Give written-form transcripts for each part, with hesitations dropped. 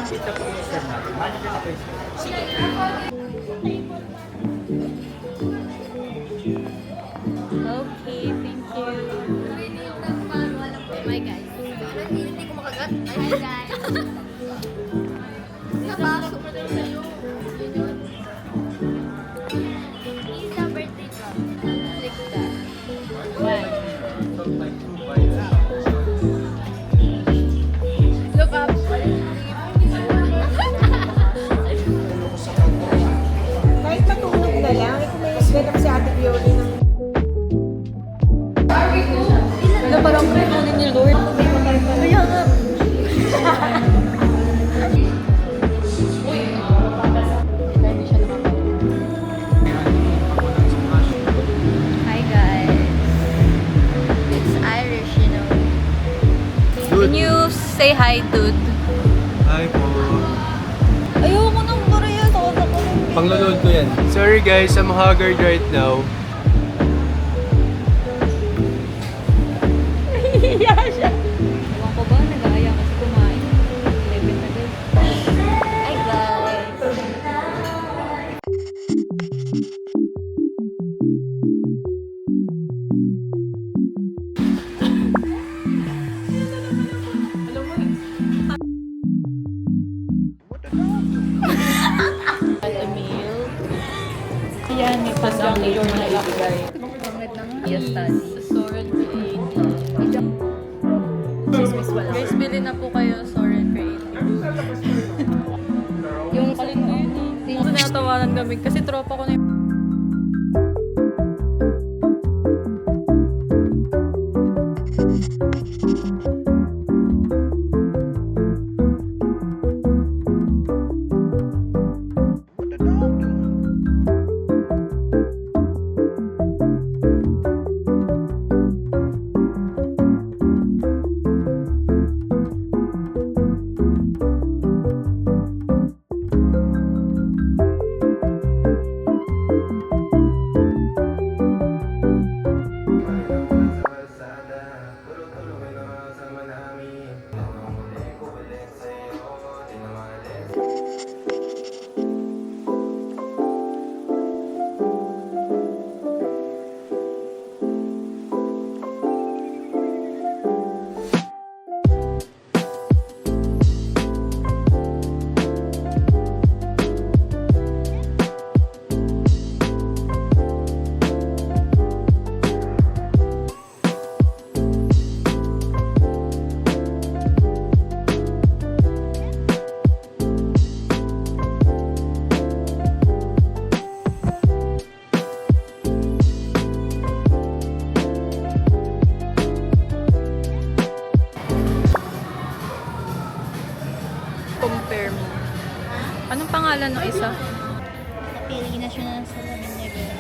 Ito po yung set natin. Manager na po yung set. Okay, thank you. My guys. Hindi ko makagat. Hi guys. Nabaso pa din sa'yo. Isa birthday ko. Click that. Why? Look up. Kahit matulog na lang, kung may ganap si Ate Fiona ng... Ano parang kunin ni Lord? Kaya nga. Hindi siya Hi guys. It's Irish, you know. Can you say hi, dude? Hi po. Ayoko nang Korea. Takot ako. Pangload ko yan. Sorry guys, I'm haggard right now. Nahihiya siya. Ewan ko ba, nag-aaya kasi kumain. 11 na din. Hi guys. Yan, may pasang layer na ibigay. Yes, study. Soren Creative. Guys, bili na po kayo Soren Creative. Yung palit ko yun eh. Yung tinatawanan kami kasi tropa ko na yung... Compare mo. Anong pangalan ng isa? Napili na siya na sa lamin niya guys.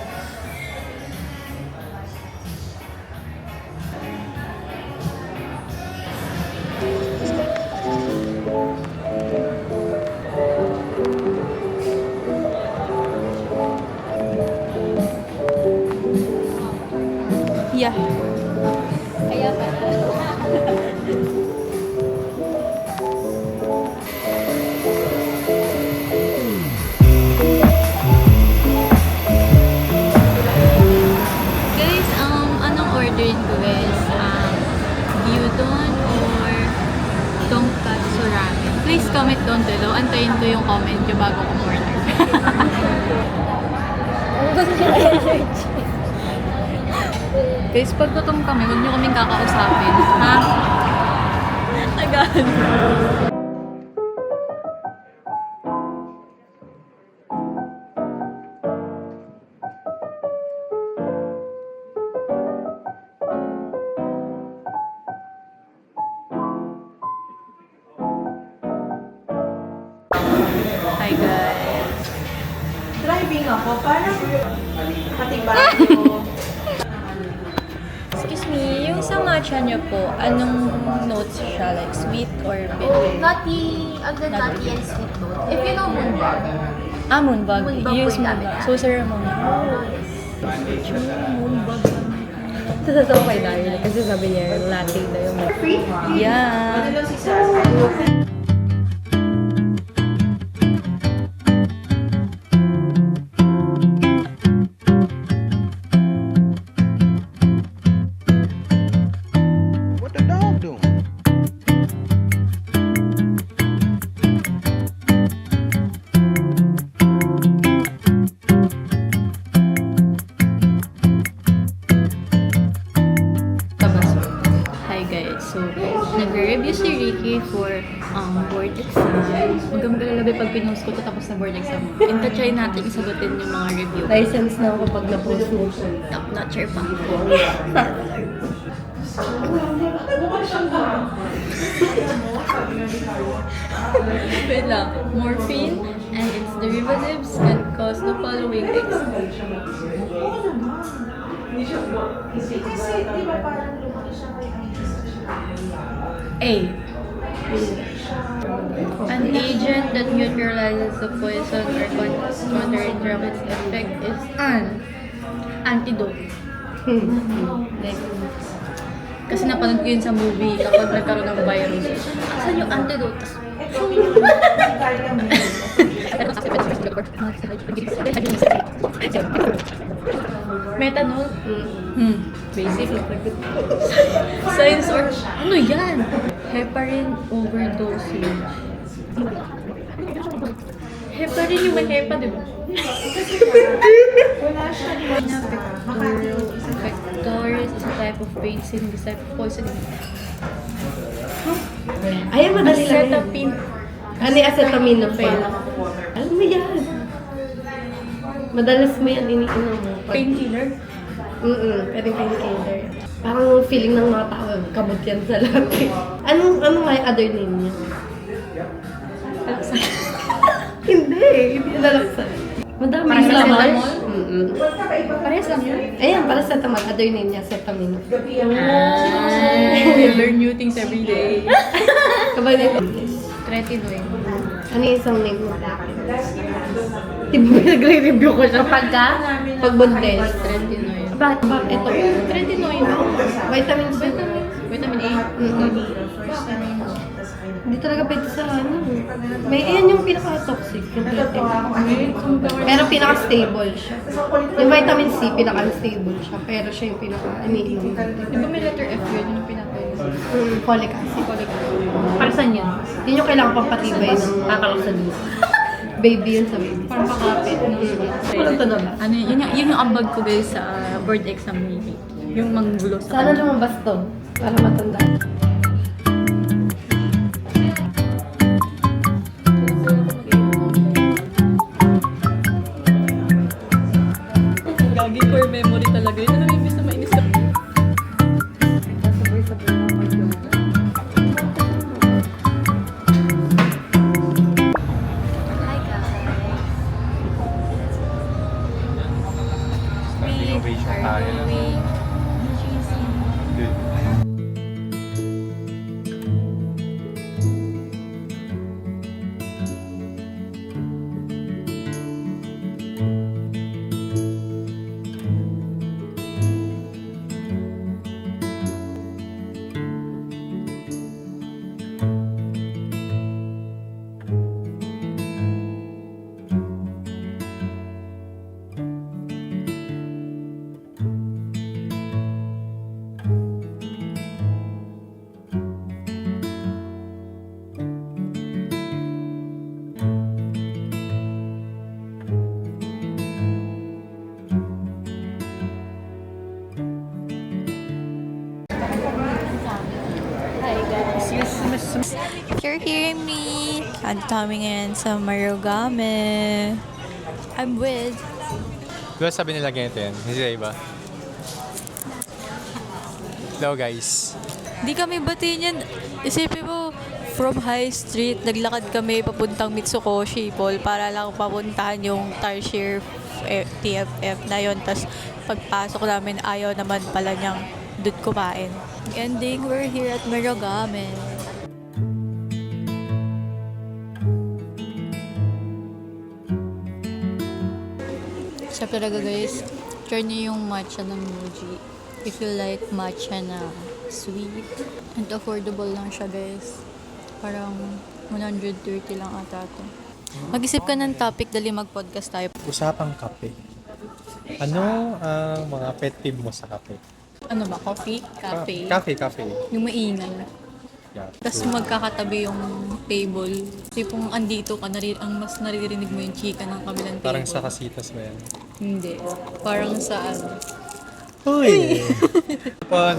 Yeah. Kaya pala. Guys, anong orderin ko guys? Gyudon or tonkatsu ramen? Please comment down below. Antayin ko yung comment nyo bago ko order. Guys, pag gutom kami, huwag nyo kaming kakausapin. Ha? Agad. Hi guys. Driving ako, parang patibay ko. Excuse me, yung sa matcha nyo po, anong notes siya? Like sweet or bitter? Nutty, agad nutty and sweet note. If you know Moonbag. Ah, Moonbag. Moonbag Use po yung gamit Moonbag. niya. So, ceremony. Moonbag. Totoo kay Daryl kasi sabi niya, latte na yung... Free? Yeah. Ano lang si Sarah? kang magalalabi pag pinost ko to tapos na board exam mo. And try natin isagutin yung mga review. License na ako pag na-post mo. Top notcher pa. Wait lang. Morphine and its derivatives can cause the following things. A. An agent that neutralizes the poison or counteract its effect is an antidote. Like, kasi napanood ko yun sa movie kapag nagkaroon ng virus. Asan yung antidote? Methanol? Basic. Science or... Ano yan? Heparin overdosage. Heparin yung may hepa, di ba? Vectoris is a type of vaccine, this type of poisoning. Ay, madali lang. Acetapine. Ano yung acetaminophen? Alam mo yan. Madalas mo yan iniinom mo. Painkiller. Pwede painkiller. Parang feeling ng mga tao, kabot yan sa lahat. Anong nga yung other name niya? Alaksan. Hindi lalaksan. Madami yung Paracetamol? laman. Parehas lang yun. Ayan, paracetamol. Other name niya, acetaminophen. We learn new things every day. Kapag nito, Tretinoin. ano yung isang name mo? Di ba nagre-review ko siya? Pag bundes. Tretinoin. Bakit? Ito. Tretinoin. Vitamin C. Vitamin A. Hindi talaga pwede sa ano. May yan yung pinaka-toxic. Yung tretinoin. Pero pinaka-stable siya. Yung vitamin C, pinaka-unstable siya. Pero siya yung pinaka-iniinom. Di ba may letter F yun? Yun yung pinaka Folic acid. Para saan yun? Yun yung kailangan pampatibay ng kakalaksan mo. Baby yun sa baby. Parang pakapit. Walang to na ba? Ano yun yung ambag ko guys sa board exam maybe. Yung manggulo sa Sana lumabas to. Para matanda. Gagi core memory talaga yun. Ano yung bisa mainis ka? Mag-innovation tayo na. Good. If you're hearing me, I'm coming in sa Marugame. I'm with... Diba sabi nila ganito yan? Hindi sila iba. Hello guys. Di kami batiin yan. Isipin mo, from High Street, naglakad kami papuntang Mitsukoshi Mall para lang papuntahan yung Tarsier TFF na yun. Tapos pagpasok namin, ayaw naman pala niyang doon kumain. Ending, we're here at Marugame. Siya talaga guys, try niyo yung matcha ng Muji. If you like matcha na sweet and affordable lang siya guys. Parang 130 lang ata to. Mag-isip ka ng topic, dali mag-podcast tayo. Usapang kape. Ano ang mga pet peeve mo sa kape? Ano ba? Coffee? Cafe? Cafe. Yung maingay. Yeah. Tapos magkakatabi yung table. Tipong andito ka, ang mas naririnig mo yung chika ng kabilang table. Parang sa kasitas ba yan? Hindi. Parang sa ano. Uy!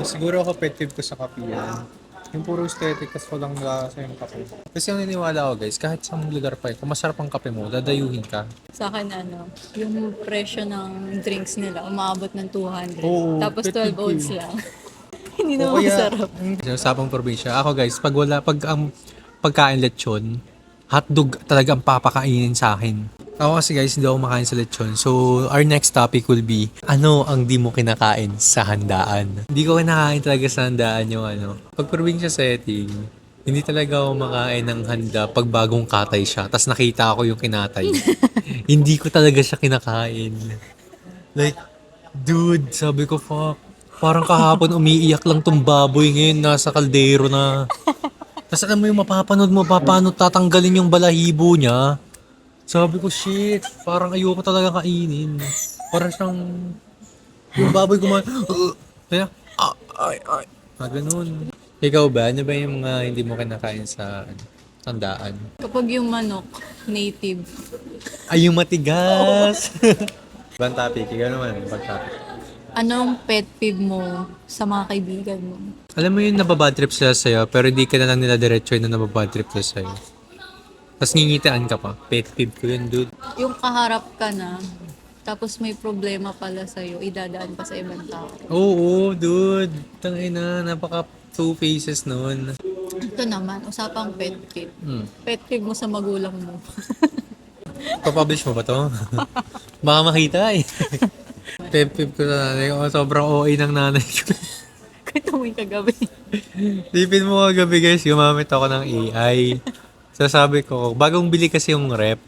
Siguro ako pet peeve ko sa kape yan. Yung puro aesthetic, tas walang lasa yung kape. Kasi ang niniwala ko guys, kahit sa lugar pa kung masarap ang kape mo, dadayuhin ka. Sa akin, yung presyo ng drinks nila, umabot ng 200. Oo, Tapos petty 12 ounce tea. lang. Hindi O naman masarap. Sa usapang probinsya, ako guys, pag ang pagkain lechon, hotdog talaga ang papakainin sa akin. Ako kasi guys, hindi ako makain sa lechon. So, our next topic will be, ano ang di mo kinakain sa handaan? Hindi ko kinakain talaga sa handaan yung Pag probinsya setting, hindi talaga ako makain ng handa pag bagong katay siya. Tapos nakita ko yung kinatay. Hindi ko talaga siya kinakain. Like, dude, sabi ko, fuck. Parang kahapon umiiyak lang tong baboy ngayon nasa kaldero na. Tapos alam mo yung mapapanood mo, paano tatanggalin yung balahibo niya. Sabi ko, shit, parang ayoko talaga kainin. Parang siyang, yung baboy kumain, kaya, ay. Ganun. Ikaw ba? Ano ba yung mga hindi mo kinakain sa tandaan? Kapag yung manok, native. Ay, yung matigas! Ibang topic, ikaw naman, ibang topic. Anong pet peeve mo sa mga kaibigan mo? Alam mo yung nababad trip sila sa'yo, pero di ka na lang nila diretso yun na nababad trip sila sa'yo. Tapos ngingitaan ka pa. Pet peeve ko yun, dude. Yung kaharap ka na, tapos may problema pala sa'yo, idadaan pa sa ibang tao. Oo, dude. Tangina, napaka two faces nun. Ito naman, usapang pet peeve. Hmm. Pet peeve mo sa magulang mo. Papublish mo ba to? Baka makita eh. Pet peeve ko sa nanay ko. Sobrang OA ng nanay ko. Kwento mo yung kagabi. Tipin mo kagabi guys, gumamit ako ng AI. Sasabi ko, bagong bili kasi yung rep.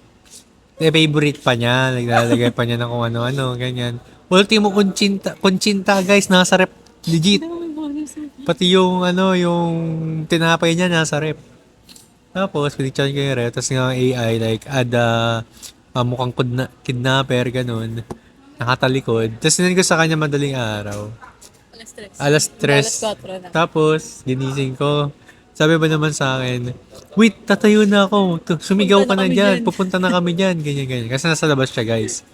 Favorite pa niya. Naglalagay pa niya ng kung ano-ano, ganyan. Ultimo Conchita guys, nasa rep. Legit. Pati yung yung tinapay niya nasa rep. Tapos, pinicture ko yung rep. Tapos nga AI, like, mukhang kidnapper, ganun. Nakatalikod. Tapos sinend ko sa kanya madaling araw. Alas 3. Tapos, ginising ko. Sabi ba naman sa akin, wait, tatayo na ako. Sumigaw ka na dyan. Pupunta na kami dyan. Ganyan. Kasi nasa labas siya, guys.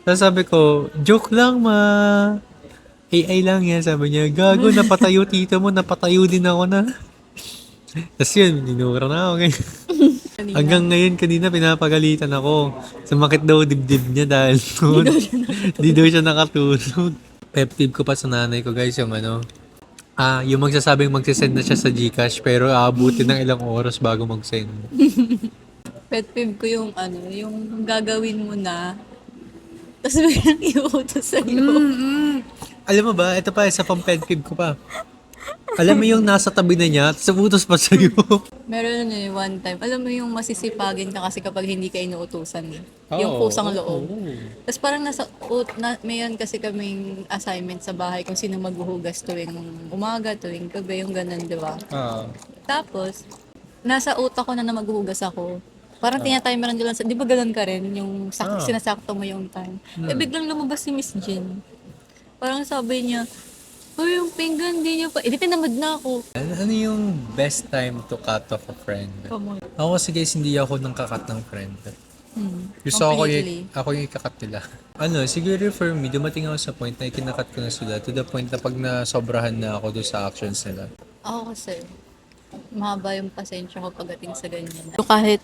Tapos sabi ko, joke lang, ma. AI lang yan. Sabi niya, gago, napatayo tito mo. Napatayo din ako na. Tapos yun, ninura na ako. Hanggang ngayon, kanina pinapagalitan ako. Sumakit daw dibdib niya dahil di daw siya nakatulog. Pep tip ko pa sa nanay ko, guys, yung yung magsasabing magsisend na siya sa GCash pero aabutin ng ilang oras bago mag-send. Pet peeve ko yung yung gagawin mo na, tapos biglang iuutos sa'yo. Alam mo ba, ito pa, isa pang pet peeve ko pa. Alam mo yung nasa tabi na niya, tapos utos pa sa'yo. Meron one time, alam mo yung masisipagin ka kasi kapag hindi ka inuutusan eh. Yung kusang loob. Tapos parang mayroon kasi kaming assignment sa bahay kung sino maghuhugas tuwing umaga, tuwing gabi, yung ganun, di ba? Tapos, nasa utak ko na maghuhugas ako. Parang tinatimeran ko lang, di ba ganun ka rin? Yung sinasakto mo yung time. Eh biglang lumabas si Miss Jen. Parang sabi niya, uy, yung pinggan, di niyo pa. Di pinamad na ako. Ano yung best time to cut off a friend? Ako kasi guys, hindi ako nang kakat ng friend. Gusto ako yung ikakat nila. Siguro for me, dumating ako sa point na ikinakat ko na sila to the point na pag nasobrahan na ako doon sa actions nila. Ako kasi, mahaba yung pasensya ko pagdating sa ganyan. So kahit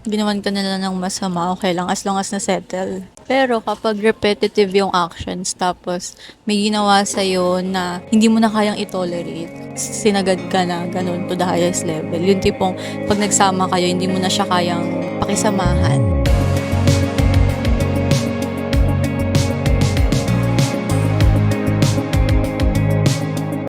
ginawan ka nila ng masama, okay lang as long as na-settle. Pero kapag repetitive yung actions, tapos may ginawa sa'yo na hindi mo na kayang i-tolerate, sinagad ka na ganun to the highest level. Yung tipong pag nagsama kayo, hindi mo na siya kayang pakisamahan.